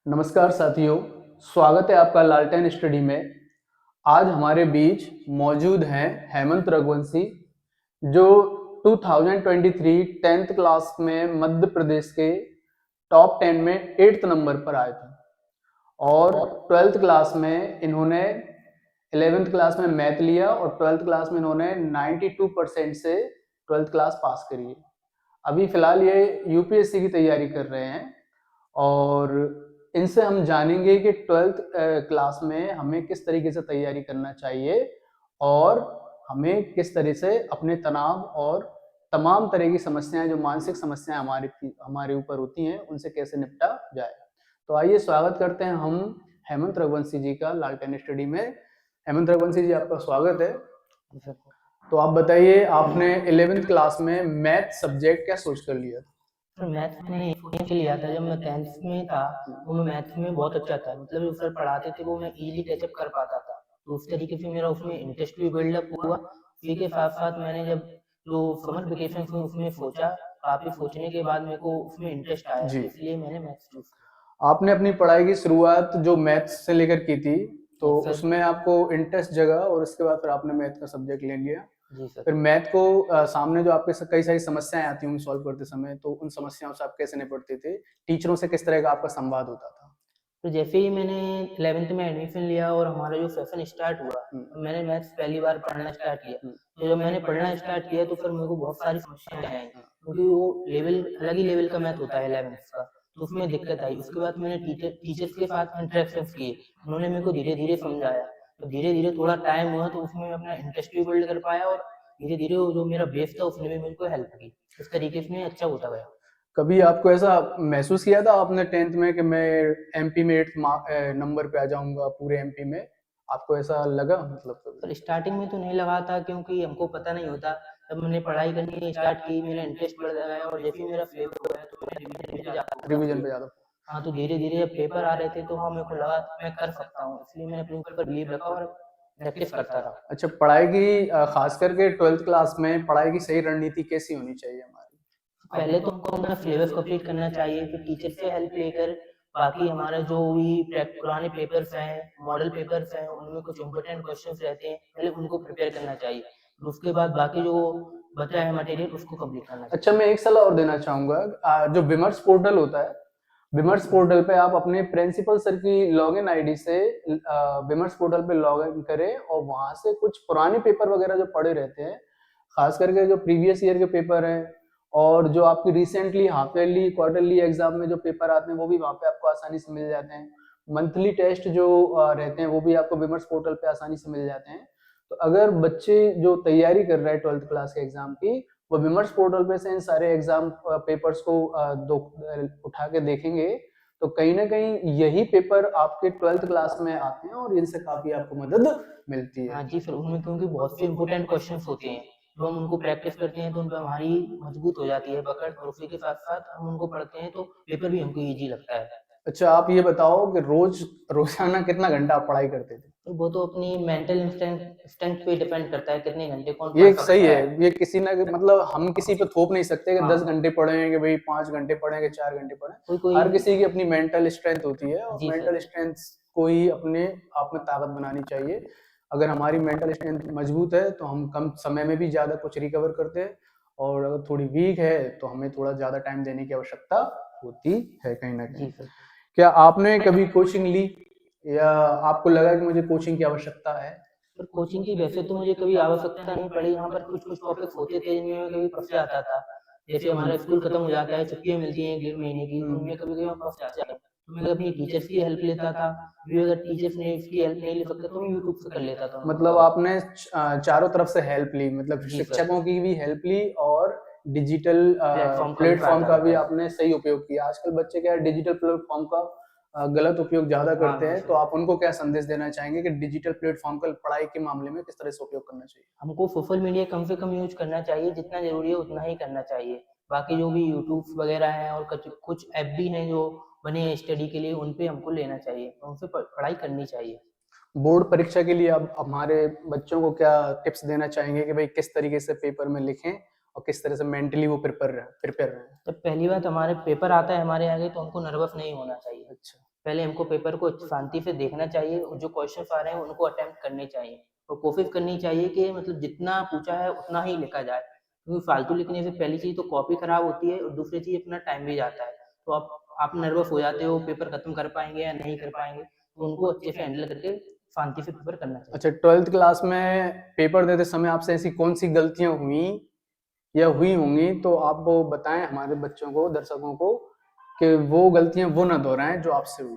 नमस्कार साथियों, स्वागत है आपका लालटेन स्टडी में। आज हमारे बीच मौजूद हैं हेमंत रघुवंशी, जो 2023 10th क्लास में मध्य प्रदेश के टॉप 10 में 8th नंबर पर आए थे और 12th क्लास में इन्होंने 11th क्लास में मैथ लिया और 12th क्लास में इन्होंने 92% से 12th क्लास पास करी है। अभी फिलहाल ये यूपीएससी की तैयारी कर रहे हैं और इनसे हम जानेंगे कि 12th क्लास में हमें किस तरीके से तैयारी करना चाहिए और हमें किस तरह से अपने तनाव और तमाम तरह की समस्याएं, जो मानसिक समस्याएं हमारे ऊपर होती हैं, उनसे कैसे निपटा जाए। तो आइए स्वागत करते हैं हम हेमंत रघुवंशी जी का लालटेन स्टडी में। हेमंत रघुवंशी जी, आपका स्वागत है। तो आप बताइए, आपने 11th क्लास में मैथ सब्जेक्ट क्या सोच कर लिया था? सर मैथ्स मैंने इसलिए लिया था, जब मैं 10th में था तो मैं मैथ्स में बहुत अच्छा था। मतलब जो सर पढ़ाते थे वो मैं इजीली कैचअप कर पाता था, तो उस तरीके से मेरा उसमें इंटरेस्ट भी बिल्डअप हुआ। उसी के साथ साथ मैंने जब जो समर वेकेशन में उसमें सोचा, काफ़ी सोचने के बाद मेरे को उसमें इंटरेस्ट आया, जी। इसलिए मैंने मैथ्स चूज किया। आपने अपनी पढ़ाई की शुरुआत जो मैथ्स से लेकर की थी, तो यस सर। उसमें आपको इंटरेस्ट जगा और उसके बाद फिर आपने मैथ का सब्जेक्ट ले लिया। जी सर। फिर मैथ को सामने जो आपके कई सारी समस्याएं आती होंगी सॉल्व करते समय, तो उन समस्याओं से आप कैसे निपटते थे? टीचरों से किस तरह का आपका संवाद होता था? तो जैसे ही मैंने 11th में एडमिशन लिया और हमारा जो सेशन स्टार्ट हुआ, तो मैंने मैथ्स पहली बार पढ़ना स्टार्ट किया। तो जब मैंने पढ़ना स्टार्ट किया तो फिर मेरे को बहुत सारी समस्याएं आई, क्योंकि वो लेवल अलग ही लेवल का मैथ होता है 11th का, तो उसमें दिक्कत आई। उसके बाद मैंने टीचर्स के साथ इंटरेक्शंस किए, उन्होंने मेरे को धीरे धीरे समझाया। तो धीरे धीरे थोड़ा टाइम हुआ तो उसमें मैं अपना इंटरेस्ट भी बिल्ड कर पाया, और धीरे धीरे वो जो मेरा बेस था उसने भी मेरे को हेल्प की। इस तरीके से अच्छा होता गया। कभी आपको ऐसा महसूस किया था आपने 10th में कि मैं एमपी में 8th नंबर पे आ जाऊंगा पूरे एमपी में? आपको ऐसा लगा मतलब पर कभी? स्टार्टिंग में तो नहीं लगा था, क्योंकि हमको पता नहीं होता। जब मैंने पढ़ाई करनी स्टार्ट की, मेरा इंटरेस्ट बढ़ गया, और जैसे ही मेरा फेवर हुआ तो मैंने रिवीजन पे ज़्यादा फोकस रिवीजन किया। पे ज्यादा? हाँ, तो धीरे धीरे जब पेपर आ रहे थे तो हाँ, मेरे को लगा मैं कर सकता हूँ, इसलिए मैंने अपने ऊपर बिलीव रखा और प्रैक्टिस करता रहा। अच्छा, पढ़ाई की खास करके 12th क्लास में पढ़ाई की सही रणनीति कैसी होनी चाहिए हमारी? पहले तो हमको अपना सिलेबस कंप्लीट करना चाहिए, फिर टीचर से हेल्प लेकर बाकी हमारा जो भी पुराने पेपर्स हैं, मॉडल पेपर्स हैं, उनमें कुछ इम्पोर्टेंट क्वेश्चंस रहते हैं, पहले उनको प्रिपेयर करना चाहिए। फिर उसके बाद बाकी जो बचा है मटेरियल उसको कंप्लीट करना अच्छा, चाहिए। मैं एक सलाह और देना चाहूंगा। जो विमर्श पोर्टल होता है, विमर्श पोर्टल पे आप अपने प्रिंसिपल सर की लॉगिन आईडी से विमर्श पोर्टल पे लॉग इन करें और वहां से कुछ पुराने पेपर वगैरह जो पड़े रहते हैं, खास करके जो प्रीवियस ईयर के पेपर हैं और जो आपकी recently half yearly quarterly exam में जो पेपर आते हैं, वो भी वहां पे आपको आसानी से मिल जाते हैं। मंथली टेस्ट जो रहते हैं, वो भी आपको विमर्श पोर्टल पे आसानी से मिल जाते हैं। तो अगर बच्चे जो तैयारी कर रहे हैं 12th क्लास के एग्जाम की, वो विमर्श पोर्टल पे से इन सारे एग्जाम पेपर्स को उठा के देखेंगे, तो कहीं ना कहीं यही पेपर आपके 12th क्लास में आते हैं और इनसे काफी आपको मदद मिलती है। हाँ जी सर, उनमें क्योंकि बहुत से इंपॉर्टेंट क्वेश्चंस होते हैं, तो हम उनको प्रैक्टिस करते हैं तो उन पर हमारी मजबूत हो जाती है पकड़, और उसी के साथ साथ हम उनको पढ़ते हैं तो पेपर भी हमको ईजी लगता है। अच्छा, आप ये बताओ कि रोजाना कितना घंटा आप पढ़ाई करते थे? तो वो तो अपनी मेंटल स्ट्रेंथ पे डिपेंड करता है, कितने घंटे कौन ये पढ़ सही सकता है। है। ये किसी ना मतलब हम किसी पे थोप नहीं सकते कि हाँ। 10 घंटे पढ़े कि भाई 5 घंटे पढ़े कि 4 घंटे पढ़े। कोई कोई। हर किसी की अपनी मेंटल स्ट्रेंथ होती है और जी मेंटल सर। स्ट्रेंथ को ही अपने आप में ताकत बनानी चाहिए। अगर हमारी मेंटल स्ट्रेंथ मजबूत है तो हम कम समय में भी ज्यादा कुछ रिकवर करते हैं, और अगर थोड़ी वीक है तो हमें थोड़ा ज्यादा टाइम देने की आवश्यकता होती है कहीं ना कहीं। जी सर। क्या आपने कभी कोचिंग ली या आपको लगा कि मुझे कोचिंग की आवश्यकता है? पर कोचिंग की वैसे तो मुझे कभी आवश्यकता नहीं पड़ी, यहाँ पर कुछ कुछ टॉपिक्स होते थे जिनमें मैं कभी फंस जाता था। जैसे हमारा स्कूल खत्म हो जाता है, छुट्टियां मिलती हैं 1 डेढ़ महीने की, तो उनमें कभी कभी हम फंस जाते हैं, तो मैं अपनी टीचर्स की हेल्प लेता था। भी अगर टीचर्स ने इसकी हेल्प नहीं ले सकता तो मैं यूट्यूब से कर लेता था उनको मतलब कवर। आपने चारों तरफ से हेल्प ली, मतलब जी सर। शिक्षकों की भी हेल्प ली और डिजिटल प्लेटफॉर्म का भी प्लेटफॉर्म फायदा का होता भी है। आपने सही उपयोग किया। आजकल बच्चे क्या है, डिजिटल प्लेटफॉर्म का गलत उपयोग ज्यादा हाँ करते जी हैं, तो सर। आप उनको क्या संदेश देना चाहेंगे कि डिजिटल प्लेटफॉर्म का पढ़ाई के मामले में किस तरह से उपयोग करना चाहिए? हमको सोशल मीडिया कम से कम यूज करना चाहिए, जितना ज़रूरी है उतना ही करना चाहिए। बाकी जो भी यूट्यूब वगैरह हैं और कुछ कुछ ऐप भी हैं जो बने हैं स्टडी के लिए, उन पे हमको लेना चाहिए, उनसे पढ़ाई करनी चाहिए। बोर्ड परीक्षा के लिए आप हमारे बच्चों को क्या टिप्स देना चाहेंगे कि भाई किस तरीके से पेपर में लिखें और किस तरह से मेंटली वो प्रिपेयर रहे? जब पहली बार हमारे पेपर आता है हमारे आगे, तो हमको नर्वस नहीं होना चाहिए। अच्छा। पहले हमको पेपर को शांति से देखना चाहिए और जो क्वेश्चंस आ रहे हैं उनको अटेम्प्ट करने चाहिए और कोशिश करनी चाहिए कि मतलब जितना पूछा है उतना ही लिखा जाए, क्योंकि फालतू लिखने से पहली चीज़ तो कॉपी खराब होती है और दूसरी चीज़ अपना टाइम भी जाता है। तो आप नर्वस हो जाते हो पेपर खत्म कर पाएंगे या नहीं कर पाएंगे, तो उनको अच्छे से हैंडल करके शांति से पेपर करना चाहिए। अच्छा, 12th क्लास में पेपर देते समय आपसे ऐसी कौन सी गलतियां हुई या हुई होंगी, तो आप वो बताएं हमारे बच्चों को, दर्शकों को, कि वो गलतियां वो ना दोहराएं जो आपसे हुई।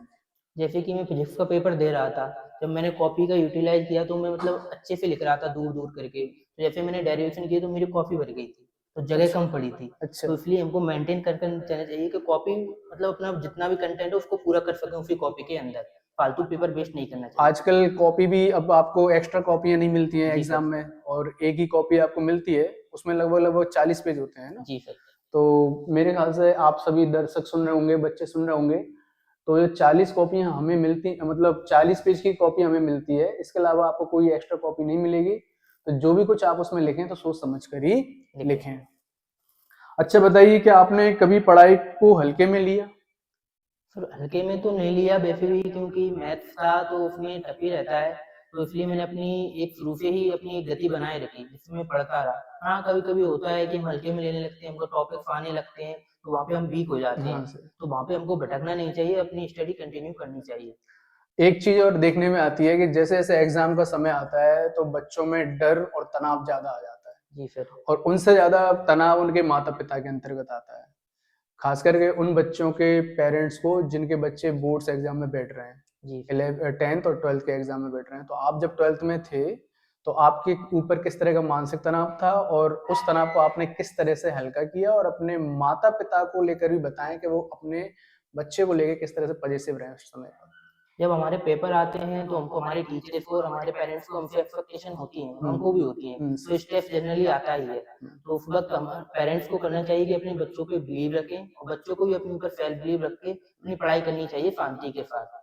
जैसे कि मैं फिजिक्स का पेपर दे रहा था, जब मैंने कॉपी का यूटिलाइज किया तो मैं मतलब अच्छे से लिख रहा था दूर दूर करके, तो जैसे मैंने डेरिवेशन किया तो मेरी कॉपी भर गई थी, तो जगह कम पड़ी थी। अच्छा। तो इसलिए हमको मेंटेन कर कर चलना चाहिए कि कॉपी मतलब अपना जितना भी कंटेंट है उसको पूरा कर सकें उसी कॉपी के अंदर, फालतू पेपर वेस्ट नहीं करना चाहिए। आजकल कॉपी भी, अब आपको एक्स्ट्रा कॉपियां नहीं मिलती हैं जी एग्जाम सर। में, और एक ही कॉपी आपको मिलती है, उसमें लगभग लगभग 40 पेज होते हैं ना। जी सर। तो मेरे ख्याल से आप सभी दर्शक सुन रहे होंगे, बच्चे सुन रहे होंगे, तो ये 40 कॉपियां हमें मिलती, मतलब 40 पेज की कॉपी हमें मिलती है, इसके अलावा आपको कोई एक्स्ट्रा कॉपी नहीं मिलेगी। तो जो भी कुछ आप उसमें लिखें तो सोच समझ कर ही लिखें। अच्छा बताइए कि आपने कभी पढ़ाई को हल्के में लिया? सर हल्के में तो नहीं लिया वैसे भी, क्योंकि मैथ्स था तो उसमें टफ ही रहता है, तो इसलिए मैंने अपनी एक शुरू से ही अपनी एक गति बनाए रखी जिसमें मैं पढ़ता रहा। हाँ कभी कभी होता है कि हम हल्के में लेने लगते हैं, हमको टॉपिक्स आने लगते हैं तो वहाँ पे हम वीक हो जाते हैं, हाँ सर। तो वहाँ पे हमको भटकना नहीं चाहिए, अपनी स्टडी कंटिन्यू करनी चाहिए। एक चीज और देखने में आती है कि जैसे जैसे एग्जाम का समय आता है तो बच्चों में डर और तनाव ज्यादा आ जाता है, जी सर। और उनसे ज्यादा तनाव उनके माता पिता के अंतर्गत आता है, खास करके उन बच्चों के पेरेंट्स को जिनके बच्चे बोर्ड्स एग्जाम में बैठ रहे हैं, जी 10th और 12th के एग्जाम में बैठ रहे हैं। तो आप जब 12th में थे तो आपके ऊपर किस तरह का मानसिक तनाव था, और उस तनाव को आपने किस तरह से हल्का किया, और अपने माता पिता को लेकर भी बताएं कि वो अपने बच्चे को लेकर किस तरह से पॉजिटिव रहे उस समय पर। जब हमारे पेपर आते हैं तो हमको हमारे टीचर्स को और हमारे पेरेंट्स को हमसे एक्सपेक्टेशन होती है, हमको भी होती है, तो स्ट्रेस जनरली आता ही है। तो उस वक्त हमारे पेरेंट्स को करना चाहिए कि अपने बच्चों पे बिलीव रखें और बच्चों को भी अपने ऊपर सेल्फ बिलीव रख के अपनी पढ़ाई करनी चाहिए शांति के साथ,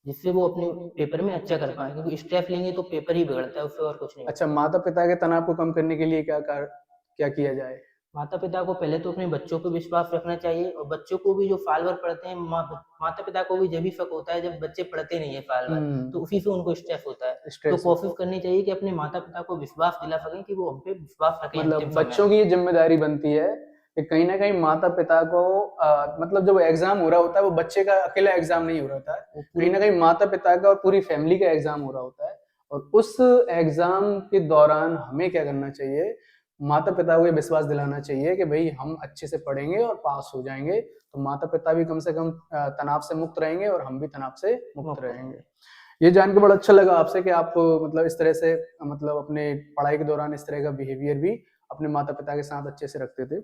जिससे वो अपने पेपर में अच्छा कर पाए, क्योंकि स्ट्रेस लेंगे तो पेपर ही बिगड़ता है, उससे और कुछ नहीं अच्छा, होता। माता पिता के तनाव को कम करने के लिए क्या किया जाए? माता पिता को पहले तो अपने बच्चों पे विश्वास रखना चाहिए और बच्चों को भी जो साल भर पढ़ते हैं, माता पिता को भी जब भी शक होता है जब बच्चे पढ़ते नहीं है साल भर, तो उसी से उनको स्ट्रेस होता है। तो स्ट्रेस कोशिश करनी चाहिए कि अपने माता पिता को विश्वास दिला सकें कि वो हम पे विश्वास रखें मतलब अंतिम समय बच्चों में। की ये जिम्मेदारी बनती है कि कहीं ना कहीं माता पिता को मतलब जब एग्जाम हो रहा होता है वो बच्चे का अकेला एग्जाम नहीं हो रहा होता है, वो कहीं ना पूरे कहीं माता पिता का और पूरी फैमिली का एग्जाम हो रहा होता है। और उस एग्जाम के दौरान हमें क्या करना चाहिए, माता पिता को ये विश्वास दिलाना चाहिए कि भाई हम अच्छे से पढ़ेंगे और पास हो जाएंगे, तो माता पिता भी कम से कम तनाव से मुक्त रहेंगे और हम भी तनाव से मुक्त मुक्त रहेंगे। रहेंगे। ये जान के बड़ा अच्छा लगा आपसे कि आप मतलब इस तरह से मतलब अपने पढ़ाई के दौरान इस तरह का बिहेवियर भी अपने माता पिता के साथ अच्छे से रखते थे।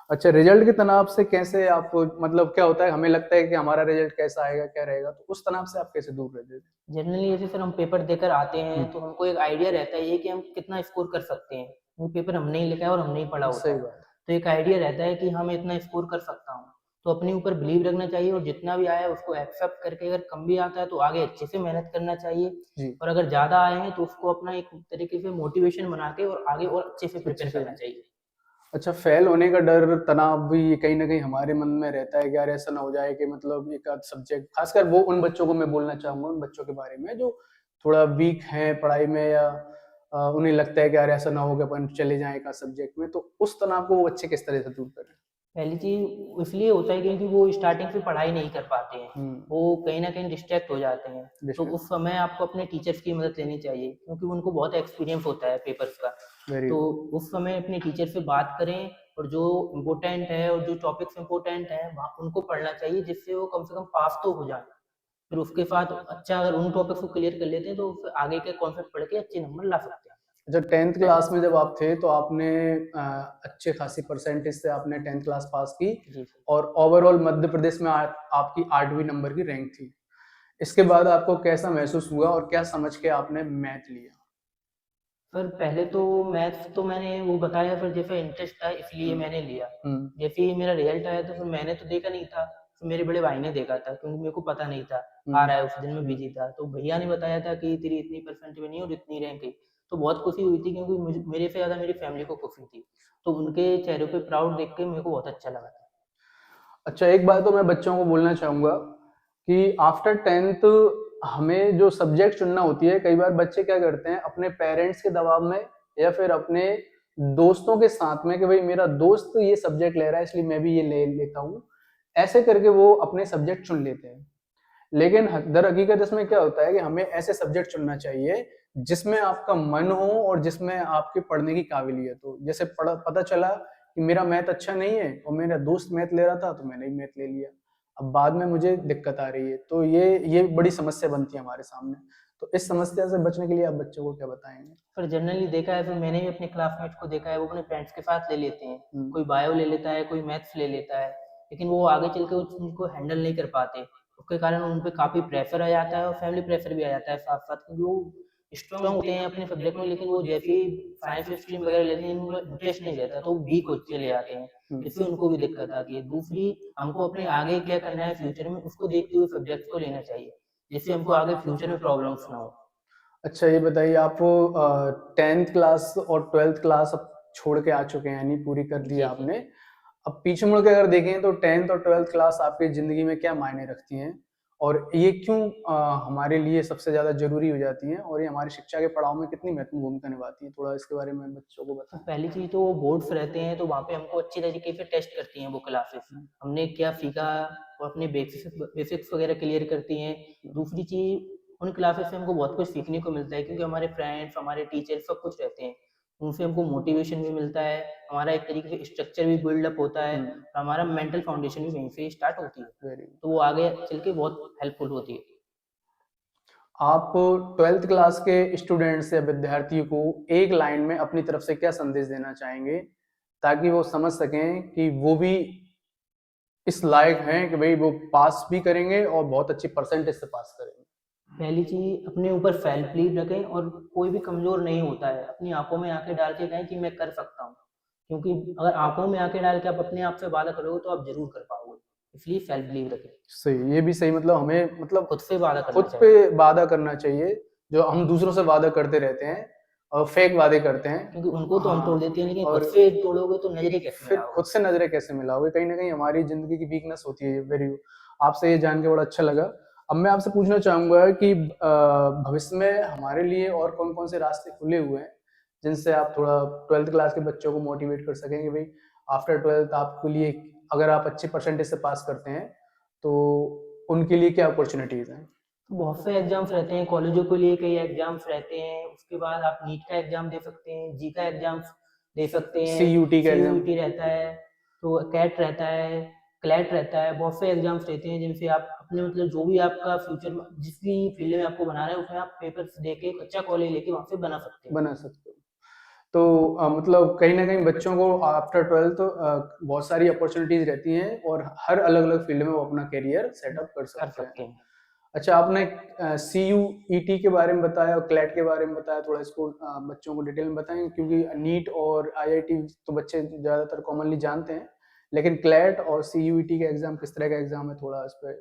अच्छा, रिजल्ट के तनाव से कैसे आप, मतलब क्या होता है हमें लगता है कि हमारा रिजल्ट कैसा आएगा क्या रहेगा, तो उस तनाव से आप कैसे दूर रहते थे? जनरली जैसे सर हम पेपर देकर आते हैं तो हमको एक आइडिया रहता है ये कि हम कितना स्कोर कर सकते हैं, वो पेपर हमने ही लिखा है और हमने ही पढ़ा होता सही है, बात। तो एक आइडिया रहता है कि हम इतना स्कोर कर सकता हूँ, तो अपने ऊपर बिलीव रखना चाहिए और जितना भी आया है उसको एक्सेप्ट करके अगर कम भी आता है तो आगे अच्छे से मेहनत करना चाहिए, जी। और अगर ज़्यादा आए हैं तो उसको अपना एक तरीके से मोटिवेशन बना के और आगे और अच्छे से अच्छे प्रिपेयर से। करना चाहिए। अच्छा, फेल होने का डर, तनाव भी कहीं न कहीं हमारे मन में रहता है कि यार ऐसा ना हो जाए कि मतलब एक आध सब्जेक्ट, खासकर वो उन बच्चों को मैं बोलना चाहूँगा, उन बच्चों के बारे में जो थोड़ा वीक हैं पढ़ाई में, या उन्हें लगता है कि यार ऐसा ना हो कि अपन चले जाएँ एक आध सब्जेक्ट में, तो उस तनाव को वो बच्चे किस तरह से दूर करें? पहली चीज़ इसलिए होता है क्योंकि वो स्टार्टिंग से पढ़ाई नहीं कर पाते हैं, वो कहीं न कहीं डिस्ट्रैक्ट हो जाते हैं। तो डिस्ट्रैक्ट। उस समय आपको अपने टीचर्स की मदद लेनी चाहिए क्योंकि उनको बहुत एक्सपीरियंस होता है पेपर्स का। वेरी तो गुड। उस समय अपने टीचर से बात करें और जो इम्पोर्टेंट है और जो टॉपिक्स इम्पोर्टेंट हैं वहाँ उनको पढ़ना चाहिए जिससे वो कम से कम पास तो हो जाएँ। फिर उसके साथ अच्छा अगर उन टॉपिक्स को क्लियर कर लेते हैं तो फिर आगे के कॉन्सेप्ट पढ़ के अच्छे नंबर ला सकते हैं। जब 10th क्लास में जब आप थे तो आपने अच्छे खासी परसेंटेज से आपने 10th क्लास पास की, जी सर। और ओवरऑल मध्य प्रदेश में आपकी 8वीं नंबर की रैंक थी। इसके बाद आपको कैसा महसूस हुआ और क्या समझ के आपने मैथ लिया? सर पहले तो मैथ्स तो मैंने वो बताया, फिर जैसे इंटरेस्ट था इसलिए मैंने लिया। हुँ। जैसे ही मेरा रिजल्ट आया तो फिर मैंने तो देखा नहीं था, फिर मेरे बड़े भाई ने देखा था क्योंकि मेरे को पता नहीं था आ रहा है, उस दिन मैं बिजी था, तो भैया ने बताया था कि तेरी इतनी परसेंट बनी और इतनी रैंक आई। तो बहुत खुशी हुई थी क्योंकि मेरे से ज़्यादा मेरी फैमिली को खुशी थी, तो उनके चेहरे पे प्राउड देख के मेरे को बहुत अच्छा लगा था। अच्छा, एक बात तो मैं बच्चों को बोलना चाहूँगा कि आफ्टर 10th हमें जो सब्जेक्ट चुनना होती है, कई बार बच्चे क्या करते हैं अपने पेरेंट्स के दबाव में या फिर अपने दोस्तों के साथ में कि भाई मेरा दोस्त ये सब्जेक्ट ले रहा है इसलिए मैं भी ये ले लेता हूँ, ऐसे करके वो अपने सब्जेक्ट चुन लेते हैं। लेकिन दर हकीकत इसमें क्या होता है कि हमें ऐसे सब्जेक्ट चुनना चाहिए जिसमें आपका मन हो और जिसमें आपके पढ़ने की काबिलियत हो। जैसे पता चला कि मेरा मैथ अच्छा नहीं है और मेरा दोस्त मैथ ले रहा था तो मैंने भी मैथ ले लिया, अब बाद में मुझे दिक्कत आ रही है, तो ये बड़ी समस्या बनती है हमारे सामने। तो इस समस्या से बचने के लिए आप बच्चों को क्या बताएंगे? पर जनरली देखा है, फिर मैंने भी अपने क्लासमेट्स को देखा है, वो अपने फ्रेंड्स के साथ ले लेते हैं, कोई बायो ले लेता है, कोई मैथ्स ले लेता है, लेकिन वो आगे चल के उनको हैंडल नहीं कर पाते, उसके कारण उन पे काफ़ी प्रेशर आ जाता है और फैमिली प्रेशर भी आ जाता है साथ साथ, क्योंकि वो स्ट्रांग होते हैं अपने सब्जेक्ट में, लेकिन वो जैसे ही साइंस स्ट्रीम वगैरह लेते हैं उनमें इंटरेस्ट नहीं रहता, तो वीक हो चले जाते हैं, इससे उनको भी दिक्कत आती है। दूसरी, हमको अपने आगे क्या करना है फ्यूचर में उसको देखते हुए सब्जेक्ट को लेना चाहिए, जिससे हमको आगे फ्यूचर में प्रॉब्लम्स ना हो। अच्छा ये बताइए, आप 10th क्लास और 12th क्लास अब छोड़ के आ चुके हैं, यानी पूरी कर दी जी जी। आपने। अब पीछे मुड़ के अगर देखें तो 10th और 12th क्लास आपकी ज़िंदगी में क्या मायने रखती हैं? और ये क्यों हमारे लिए सबसे ज़्यादा ज़रूरी हो जाती हैं और ये हमारी शिक्षा के पड़ाव में कितनी महत्वपूर्ण भूमिका निभाती हैं? थोड़ा इसके बारे में बच्चों को तो बताएँ। पहली चीज़ तो वो बोर्ड्स रहते हैं, तो वहाँ पे हमको अच्छी तरीके से टेस्ट करती हैं वो क्लासेस, हमने क्या सीखा, वो अपने बेसिक्स वगैरह क्लियर करती हैं। दूसरी चीज़, उन क्लासेस से हमको बहुत कुछ सीखने को मिलता है, क्योंकि हमारे फ्रेंड्स, हमारे टीचर सब कुछ रहते हैं, उनसे हमको मोटिवेशन भी मिलता है, हमारा एक तरीके से स्ट्रक्चर भी बिल्डअप होता है, और हमारा मेंटल फाउंडेशन भी वहीं से स्टार्ट होती है, वेरी गुड। तो वो आगे चल के बहुत हेल्पफुल होती है। आप 12th क्लास के स्टूडेंट्स या विद्यार्थियों को एक लाइन में अपनी तरफ से क्या संदेश देना चाहेंगे ताकि वो समझ सकें कि वो भी इस लायक हैं कि भाई वो पास भी करेंगे और बहुत अच्छी परसेंटेज से पास करेंगे? पहली चीज़, अपने ऊपर सेल्फ बिलीव रखें, और कोई भी कमज़ोर नहीं होता है, अपनी आँखों में आँखें डाल के कहें कि मैं कर सकता हूँ, क्योंकि अगर आँखों में आँखें डाल के आप अपने आप से वादा करोगे तो आप ज़रूर कर पाओगे, इसलिए सेल्फ बिलीव रखें। सही, ये भी सही, मतलब हमें मतलब खुद से वादा करना खुद चाहिए, पे वादा करना चाहिए। जो हम दूसरों से वादा करते रहते हैं और फेक वादे करते हैं। क्योंकि उनको तो हम तोड़ हाँ, देते हैं, लेकिन खुद और से तोड़ोगे तो नज़रें कैसे फिर मिलाओगे? खुद से नज़रें कैसे मिलाओगे? कहीं न कहीं हमारी ज़िंदगी की वीकनेस होती है ये। वेरी, आपसे ये जान के बड़ा अच्छा लगा। अब मैं आपसे पूछना चाहूँगा कि भविष्य में हमारे लिए और कौन-कौन से रास्ते खुले हुए हैं, जिनसे आप थोड़ा 12th क्लास के बच्चों को मोटिवेट कर सकें कि भई आफ्टर 12th आपके लिए अगर आप अच्छी परसेंटेज से पास करते हैं, तो उनके लिए क्या अपॉर्च्युनिटीज़ हैं? बहुत से एग्ज़ाम्स रहते हैं, कॉलेजों के लिए कई एग्ज़ाम्स रहते हैं, उसके बाद आप नीट का एग्ज़ाम दे सकते हैं, जी का एग्ज़ाम्स दे सकते हैं, सीयूटी का एग्ज़ाम? सीयूईटी रहता है, तो कैट रहता है, क्लैट रहता है, बहुत से एग्ज़ाम्स रहते हैं जिनसे आप अपने मतलब जो भी आपका फ्यूचर में जिस भी फील्ड में आपको बनाना है, उसमें आप पेपर्स दे के एक अच्छा कॉलेज लेके वहाँ से बना सकते हैं। बना सकते हो। तो मतलब कहीं न कहीं बच्चों को आफ्टर 12th बहुत सारी अपॉर्च्युनिटीज़ रहती हैं और हर अलग-अलग फ़ील्ड में वो अपना करियर सेटअप कर कर सकते हैं। सकते हैं। अच्छा, आपने सीयूईटी के बारे में बताया और क्लैट के बारे में बताया, थोड़ा इसको बच्चों को डिटेल में बताएँगे? क्योंकि नीट और आईआईटी तो बच्चे ज़्यादातर कॉमनली जानते हैं, लेकिन क्लैट और सीयूईटी का एग्ज़ाम किस तरह का एग्ज़ाम है, थोड़ा इस पे?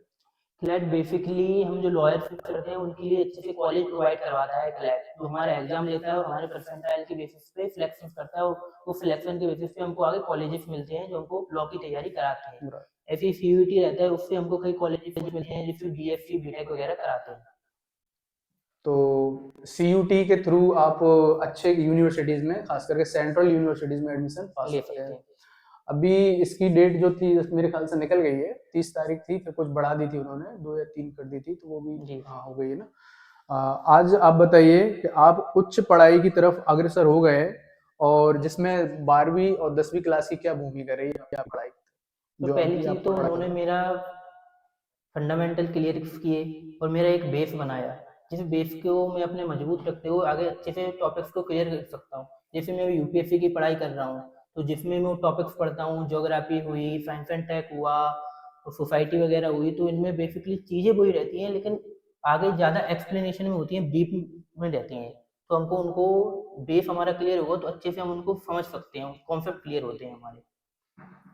क्लैट बेसिकली हम जो लॉयर्स करते हैं उनके लिए अच्छे से कॉलेज प्रोवाइड करवाता है क्लैट, जो हमारा एग्जाम लेता है और हमारे परसेंटाइल के बेसिस पे सिलेक्शन करता है, और उस सिलेक्शन के बेसिस पे हमको आगे कॉलेजेस मिलते हैं जो हमको लॉ की तैयारी कराते हैं। राइट। ऐसे ही सीयूईटी रहता है, उससे हमको कई कॉलेजेस मिलते हैं जिसमें बीएससी बीटेक वगैरह कराते हैं। तो सीयूटी के थ्रू आप अच्छे यूनिवर्सिटीज़ में, खास करके सेंट्रल यूनिवर्सिटीज़ में एडमिशन पा ले सकते सकते हैं। हैं। अभी इसकी डेट जो थी मेरे ख्याल से निकल गई है, 30 तारीख थी, फिर कुछ बढ़ा दी थी उन्होंने, 2 या 3 कर दी थी, तो वो भी जी। हाँ, हो गई है ना। आज आप बताइए कि आप उच्च पढ़ाई की तरफ अग्रसर हो गए और जिसमें 12वीं और 10वीं क्लास की क्या भूमिका रही आपकी पढ़ाई, तो जो पहली अभी चीज़ आप तो पढ़ा कर उन्होंने रहे हैं? मेरा फंडामेंटल क्लियर किए और मेरा एक बेस बनाया, जिस बेस को मैं अपने मजबूत रखते हुए आगे अच्छे से टॉपिक्स को क्लियर कर सकता हूँ। जैसे मैं यूपीएससी की पढ़ाई कर रहा हूँ, तो जिसमें मैं टॉपिक्स पढ़ता हूँ, ज्योग्राफी हुई, साइंस एंड टेक हुआ, और सोसाइटी वगैरह हुई, तो इनमें बेसिकली चीज़ें वही रहती हैं, लेकिन आगे ज़्यादा एक्सप्लेनेशन में होती हैं, डीप में रहती हैं, तो हमको उनको बेस हमारा क्लियर होगा तो अच्छे से हम उनको समझ सकते हैं, कॉन्सेप्ट क्लियर होते हैं हमारे।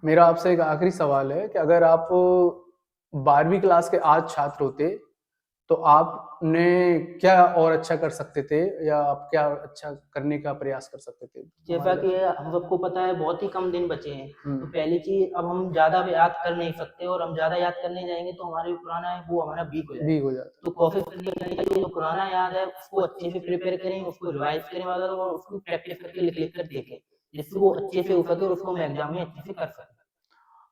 मेरा आपसे एक आखिरी सवाल है कि अगर आप 12वीं क्लास के आज छात्र होते तो आपने क्या और अच्छा कर सकते थे, या आप क्या अच्छा करने का प्रयास कर सकते थे जैसा हमारे कि लिए? हम सबको पता है बहुत ही कम दिन बचे हैं, तो हम्म। पहली चीज अब हम ज्यादा याद कर नहीं सकते, और हम ज्यादा याद करने जाएंगे तो हमारे जो पुराना है वो हमारा वीक हो भी जाएगा। हो जाता तो कोशिश करनी चाहिए जो पुराना याद है उसको अच्छे से प्रिपेयर करें, उसको रिवाइज करें वाला, और उसको प्रैक्टिस करके लिख लिख कर देखें, जिससे वो अच्छे से हो सके और उसको हम एग्जाम में अच्छे से कर सकें।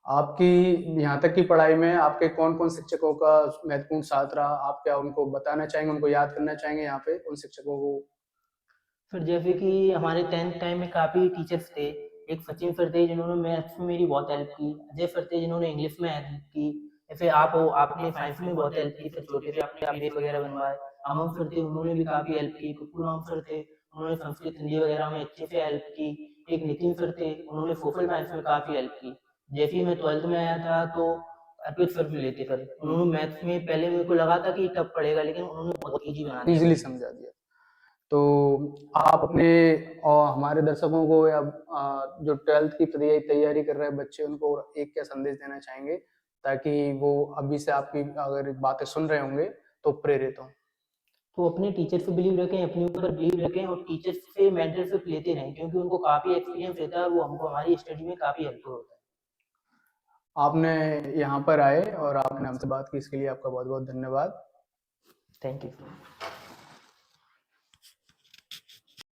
आपकी यहाँ तक की पढ़ाई में आपके कौन कौन शिक्षकों का महत्वपूर्ण साथ रहा? आप क्या उनको बताना चाहेंगे, उनको याद करना चाहेंगे यहाँ पे उन शिक्षकों को? फिर जैसे कि हमारे 10th टाइम में काफ़ी टीचर्स थे। एक सचिन सर थे जिन्होंने मैथ्स में मेरी बहुत हेल्प की। अजय सर थे जिन्होंने इंग्लिश में हेल्प की। जैसे आप हो, आपने साइंस में बहुत हेल्प की, फिर छोटे से आपने आप बेस वगैरह बनवाए। अमन सर थे, उन्होंने भी काफ़ी हेल्प की। पप्पू राम सर थे, उन्होंने संस्कृत हिंदी वगैरह में अच्छे से हेल्प की। एक नितिन सर थे, उन्होंने सोशल साइंस में काफ़ी हेल्प की। जैसे ही मैं 12th में आया था तो अर्पित सर मिले थे सर, उन्होंने मैथ्स में पहले मेरे को लगा था कि टफ पड़ेगा, लेकिन उन्होंने बहुत ईजी बना दिया इजीली मेरे लिए। समझा दिया। तो आप अपने और हमारे दर्शकों को, या जो 12th की तैयारी कर रहे हैं बच्चे, उनको एक क्या संदेश देना चाहेंगे, ताकि वो अभी से आपकी अगर बातें सुन रहे होंगे तो प्रेरित हों? तो अपने टीचर पे बिलीव रखें, अपने ऊपर बिलीव रखें, और टीचर से मेंटरशिप लेते रहें, क्योंकि उनको काफ़ी एक्सपीरियंस रहता है और वो हमको हमारी स्टडी में काफ़ी हेल्पफुल होता है। आपने यहाँ पर आए और आपने हमसे बात की, इसके लिए आपका बहुत बहुत धन्यवाद। Thank you.